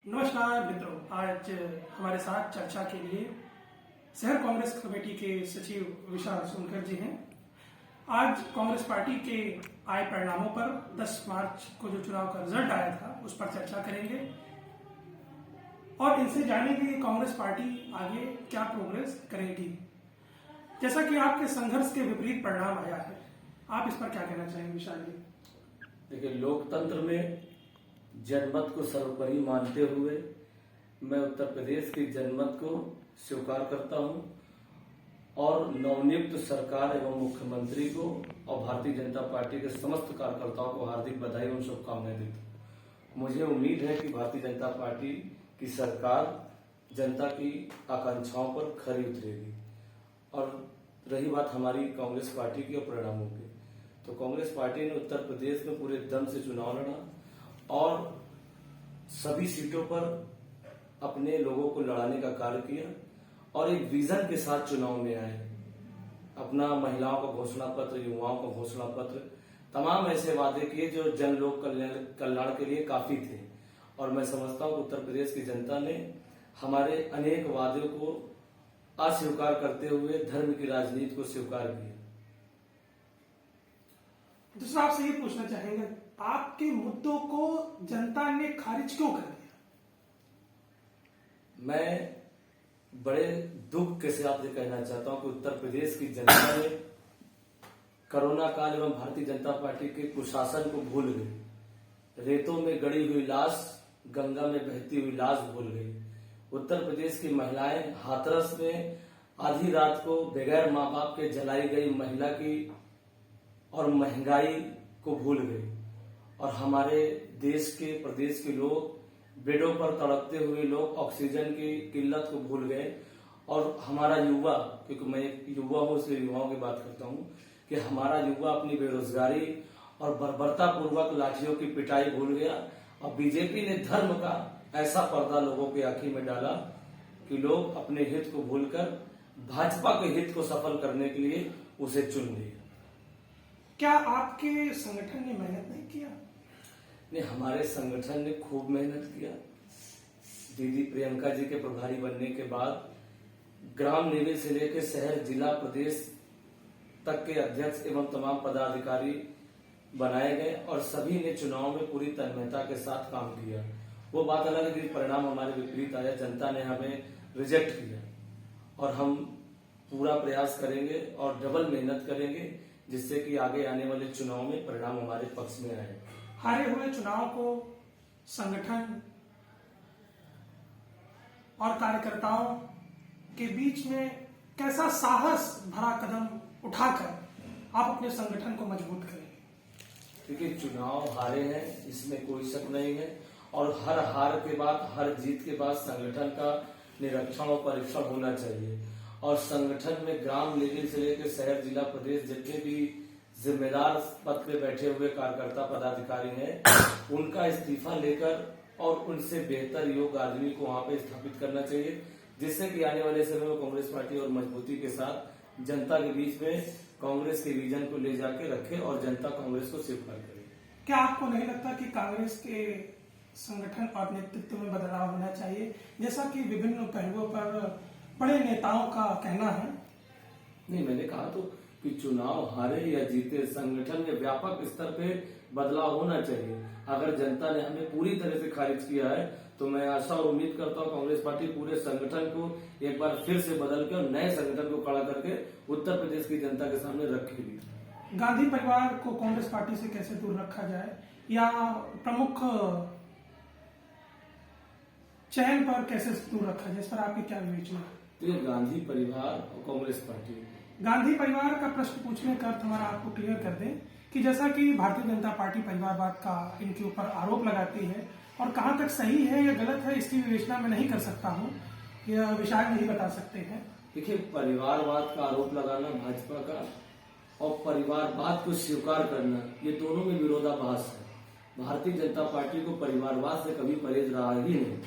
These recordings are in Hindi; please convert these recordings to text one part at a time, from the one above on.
नमस्कार मित्रों, आज हमारे साथ चर्चा के लिए शहर कांग्रेस कमेटी के सचिव विशाल सोनकर जी हैं। आज कांग्रेस पार्टी के आए परिणामों पर 10 मार्च को जो चुनाव का रिजल्ट आया था उस पर चर्चा करेंगे और इनसे जानेंगे कि कांग्रेस पार्टी आगे क्या प्रोग्रेस करेगी। जैसा कि आपके संघर्ष के विपरीत परिणाम आया है, आप इस पर क्या कहना चाहेंगे विशाल जी? देखिए, लोकतंत्र में जनमत को सर्वोपरि मानते हुए मैं उत्तर प्रदेश की जनमत को स्वीकार करता हूं और नवनियुक्त सरकार एवं मुख्यमंत्री को और भारतीय जनता पार्टी के समस्त कार्यकर्ताओं को हार्दिक बधाई एवं शुभकामनाएं देता हूं। मुझे उम्मीद है कि भारतीय जनता पार्टी की सरकार जनता की आकांक्षाओं पर खरी उतरेगी। और रही बात हमारी कांग्रेस पार्टी की और परिणामों की, तो कांग्रेस पार्टी ने उत्तर प्रदेश में पूरे दम से चुनाव लड़ा और सभी सीटों पर अपने लोगों को लड़ाने का कार्य किया और एक विजन के साथ चुनाव में आए। अपना महिलाओं का घोषणा पत्र, युवाओं का घोषणा पत्र, तमाम ऐसे वादे किए जो जन लोक कल्याण के लिए काफी थे। और मैं समझता हूं कि उत्तर प्रदेश की जनता ने हमारे अनेक वादों को अस्वीकार करते हुए धर्म की राजनीति को स्वीकार किया। दूसरा आपसे ये पूछना चाहेंगे, आपके मुद्दों को जनता ने खारिज क्यों कर दिया? मैं बड़े दुख के साथ आपसे कहना चाहता हूं कि उत्तर प्रदेश की जनता ने कोरोना काल एवं भारतीय जनता पार्टी के कुशासन को भूल गई। रेतों में गड़ी हुई लाश, गंगा में बहती हुई लाश भूल गई। उत्तर प्रदेश की महिलाएं हाथरस में आधी रात को बगैर माँ बाप के जलाई गई महिला की और महंगाई को भूल गई। और हमारे देश के प्रदेश के लोग, बेडों पर तड़पते हुए लोग ऑक्सीजन की किल्लत को भूल गए। और हमारा युवा, क्योंकि मैं एक युवा हूं, इसलिए युवाओं की बात करता हूं कि हमारा युवा अपनी बेरोजगारी और बर्बरता पूर्वक लाठियों की पिटाई भूल गया। और बीजेपी ने धर्म का ऐसा पर्दा लोगों की आंखी में डाला कि लोग अपने हित को भूलकर भाजपा के हित को सफल करने के लिए उसे चुन लिए। क्या आपके संगठन ने मेहनत नहीं किया? नहीं, हमारे संगठन ने खूब मेहनत किया। दीदी प्रियंका जी के प्रभारी बनने के बाद ग्राम लेवल से लेकर शहर, जिला, प्रदेश तक के अध्यक्ष एवं तमाम पदाधिकारी बनाए गए और सभी ने चुनाव में पूरी तन्मयता के साथ काम किया। वो बात अलग है कि परिणाम हमारे विपरीत आया, जनता ने हमें रिजेक्ट किया। और हम पूरा प्रयास करेंगे और डबल मेहनत करेंगे जिससे कि आगे आने वाले चुनाव में परिणाम हमारे पक्ष में आए। हारे हुए चुनाव को संगठन और कार्यकर्ताओं के बीच में कैसा साहस भरा कदम उठाकर आप अपने संगठन को मजबूत करेंगे? क्योंकि चुनाव हारे हैं, इसमें कोई शक नहीं है। और हर हार के बाद, हर जीत के बाद संगठन का निरीक्षण और परीक्षण होना चाहिए। और संगठन में ग्राम लेवल से लेकर शहर, जिला, प्रदेश जितने भी जिम्मेदार पद पे बैठे हुए कार्यकर्ता पदाधिकारी हैं, उनका इस्तीफा लेकर और उनसे बेहतर योग्य आदमी को वहां पे स्थापित करना चाहिए, जिससे कि आने वाले समय में कांग्रेस पार्टी और मजबूती के साथ जनता के बीच में कांग्रेस के विजन को ले जाके रखे और जनता कांग्रेस को स्वीकार करे। क्या आपको नहीं लगता कि कांग्रेस के संगठन और नेतृत्व में बदलाव होना चाहिए, जैसा कि विभिन्न पहलुओं पर बड़े नेताओं का कहना है? नहीं, मैंने कहा तो कि चुनाव हारे या जीते, संगठन में व्यापक स्तर पे बदलाव होना चाहिए। अगर जनता ने हमें पूरी तरह से खारिज किया है तो मैं आशा और उम्मीद करता हूँ कांग्रेस पार्टी पूरे संगठन को एक बार फिर से बदल के और नए संगठन को खड़ा करके उत्तर प्रदेश की जनता के सामने रखेगी। गांधी परिवार को कांग्रेस पार्टी से कैसे दूर रखा जाए या प्रमुख चयन पर कैसे दूर रखा जाए, इस पर आपकी क्या विवेचना है? तो ये गांधी परिवार और कांग्रेस पार्टी, गांधी परिवार का प्रश्न पूछने का अर्थ हमारा आपको क्लियर कर दें कि जैसा कि भारतीय जनता पार्टी परिवारवाद का इनके ऊपर आरोप लगाती है और कहां तक सही है या गलत है इसकी विवेचना मैं नहीं कर सकता हूं, यह विशाल नहीं बता सकते हैं। देखिए, परिवारवाद का आरोप लगाना भाजपा का और परिवारवाद को स्वीकार करना, ये दोनों में विरोधाभास है। भारतीय जनता पार्टी को परिवारवाद से कभी परहेज रहा ही नहीं,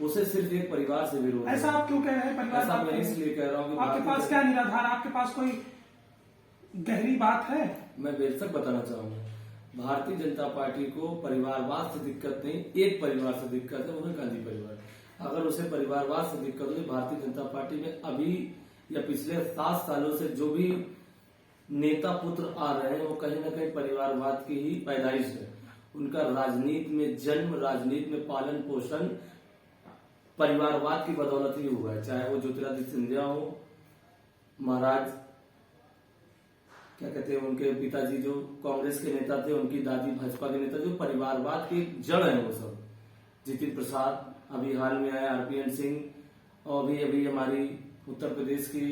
उसे सिर्फ एक परिवार से विरोध। ऐसा आप क्यों कह रहे हैं? परिवार ऐसा मैं इसलिए कह रहा हूँ कि आपके पास क्या निराधार, आपके पास कोई गहरी बात है? मैं बेशक बताना चाहूंगा, भारतीय जनता पार्टी को परिवारवाद से दिक्कत नहीं, एक परिवार से दिक्कत है, वो है गांधी परिवार। अगर उसे परिवारवाद से दिक्कत हुई, भारतीय जनता पार्टी में अभी या पिछले 7 सालों से जो भी नेता पुत्र आ रहे हैं वो कहीं ना कहीं परिवारवाद की ही पैदाइश है। उनका राजनीति में जन्म, राजनीति में पालन पोषण परिवारवाद की बदौलत ही हुआ है। चाहे वो ज्योतिरादित्य सिंधिया हो, महाराज क्या कहते हैं, उनके पिताजी जो कांग्रेस के नेता थे, उनकी दादी भाजपा के नेता, जो परिवारवाद की जड़ है वो सब। जितिन प्रसाद, अभी हाल में आए आरपीएन सिंह, और अभी हमारी उत्तर प्रदेश की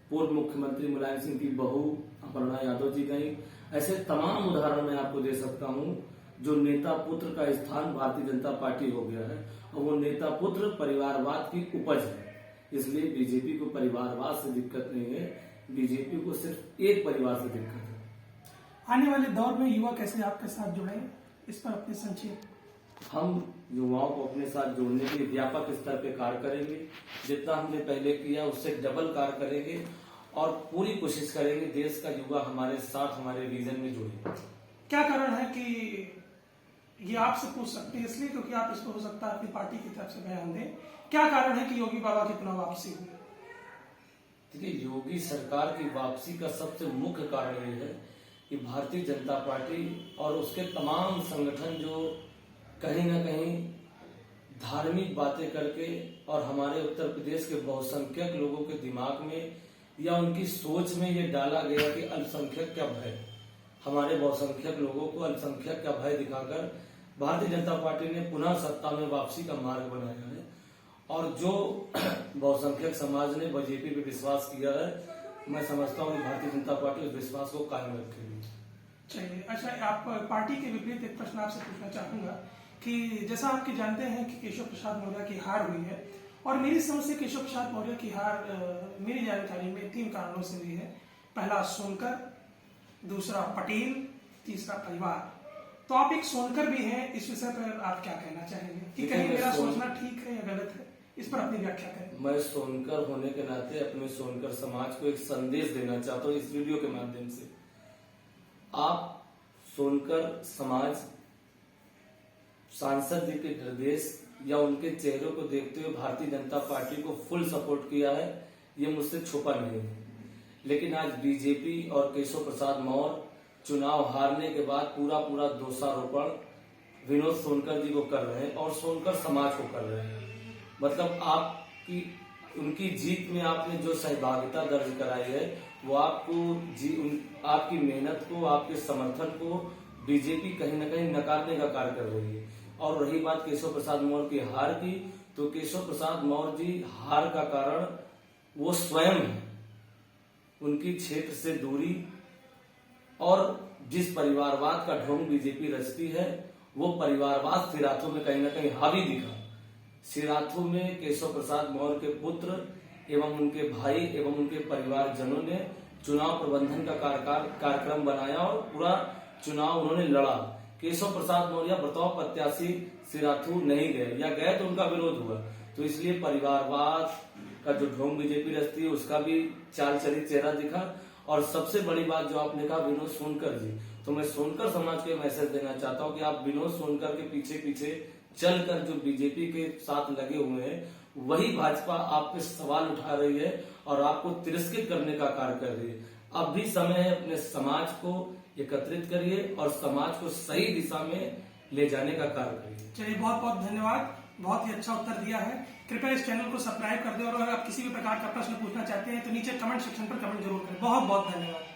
पूर्व मुख्यमंत्री मुलायम सिंह की बहू अपर्णा यादव जी गई। ऐसे तमाम उदाहरण मैं आपको दे सकता हूं जो नेता पुत्र का स्थान भारतीय जनता पार्टी हो गया है, और वो नेता पुत्र परिवारवाद की उपज है। इसलिए बीजेपी को परिवारवाद से दिक्कत नहीं है, बीजेपी को सिर्फ एक परिवार से दिक्कत है। आने वाले दौर में युवा कैसे आपके साथ जुड़े, इस पर अपने संक्षेप। हम युवाओं को अपने साथ जोड़ने के लिए व्यापक स्तर पे कार्य करेंगे। जितना हमने पहले किया उससे डबल कार्य करेंगे और पूरी कोशिश करेंगे देश का युवा हमारे साथ, हमारे रीजन में जुड़े। क्या कारण है कि ये आपसे पूछ सकते हैं, इसलिए क्योंकि आप इसको हो सकता है अपनी पार्टी की तरफ से बयान दें, क्या कारण है कि योगी बाबा की पुनः वापसी हुई? देखिए, योगी सरकार की वापसी का सबसे मुख्य कारण ये है कि भारतीय जनता पार्टी और उसके तमाम संगठन जो कहीं ना कहीं धार्मिक बातें करके और हमारे उत्तर प्रदेश के बहुसंख्यक लोगों के दिमाग में या उनकी सोच में ये डाला गया कि अल्पसंख्यक का भय, हमारे बहुसंख्यक लोगों को अल्पसंख्यक का भय दिखाकर भारतीय जनता पार्टी ने पुनः सत्ता में वापसी का मार्ग बनाया है। और जो बहुसंख्यक समाज ने बीजेपी पे विश्वास किया है, मैं समझता हूँ कि भारतीय जनता पार्टी उस विश्वास को कायम रखेगी। चलिए, अच्छा, आप पार्टी के विपरीत एक प्रश्न आपसे पूछना चाहूंगा कि जैसा आपके जानते हैं कि केशव प्रसाद मौर्य की हार हुई है, और मेरी समझ से केशव प्रसाद मौर्य की हार मेरी जानकारी में 3 कारणों से हुई है। पहला सोनकर, दूसरा पटेल, तीसरा परिवार। तो आप एक सोनकर भी हैं, इस विषय पर आप क्या कहना चाहेंगे कि कहीं मेरा सोचना ठीक है या गलत है, इस पर अपनी व्याख्या करें। मैं सोनकर होने के नाते अपने सोनकर समाज को एक संदेश देना चाहता हूँ इस वीडियो के माध्यम से। आप सोनकर समाज सांसद जी के निर्देश या उनके चेहरों को देखते हुए भारतीय जनता पार्टी को फुल सपोर्ट किया है, ये मुझसे छुपा नहीं है। लेकिन आज बीजेपी और केशव प्रसाद मौर्य चुनाव हारने के बाद पूरा दोषारोपण विनोद सोनकर जी को कर रहे हैं और सोनकर समाज को कर रहे हैं। मतलब आपकी उनकी जीत में आपने जो सहभागिता दर्ज कराई है, वो आपकी मेहनत को, आपके समर्थन को बीजेपी कहीं ना कहीं नकारने का कार्य कर रही है। और रही बात केशव प्रसाद मौर्य की हार की, तो केशव प्रसाद मौर्य जी हार का कारण वो स्वयं है। उनकी क्षेत्र से दूरी और जिस परिवारवाद का ढोंग बीजेपी रचती है, वो परिवारवाद सिराथू में कहीं ना कहीं हावी दिखा। सिराथू में केशव प्रसाद मौर्य के पुत्र एवं उनके भाई एवं उनके परिवारजनों ने चुनाव प्रबंधन का कार्यक्रम बनाया और पूरा चुनाव उन्होंने लड़ा। केशव प्रसाद मौर्य बतौर प्रत्याशी सिराथू नहीं गए, या गए तो उनका विरोध हुआ। तो इसलिए परिवारवाद का जो ढोंग बीजेपी रचती है उसका भी चाल चलित चेहरा दिखा। और सबसे बड़ी बात जो आपने कहा विनोद सोनकर जी, तो मैं सोनकर समाज को मैसेज देना चाहता हूं कि आप विनोद सोनकर के पीछे चलकर जो बीजेपी के साथ लगे हुए हैं, वही भाजपा आप पे सवाल उठा रही है और आपको तिरस्कृत करने का कार्य कर रही है। अब भी समय है, अपने समाज को एकत्रित करिए और समाज को सही दिशा में ले जाने का कार्य करिए। चलिए, बहुत बहुत धन्यवाद, बहुत ही अच्छा उत्तर दिया है। कृपया इस चैनल को सब्सक्राइब कर दें और अगर आप किसी भी प्रकार का प्रश्न पूछना चाहते हैं तो नीचे कमेंट सेक्शन पर कमेंट जरूर करें। बहुत बहुत धन्यवाद।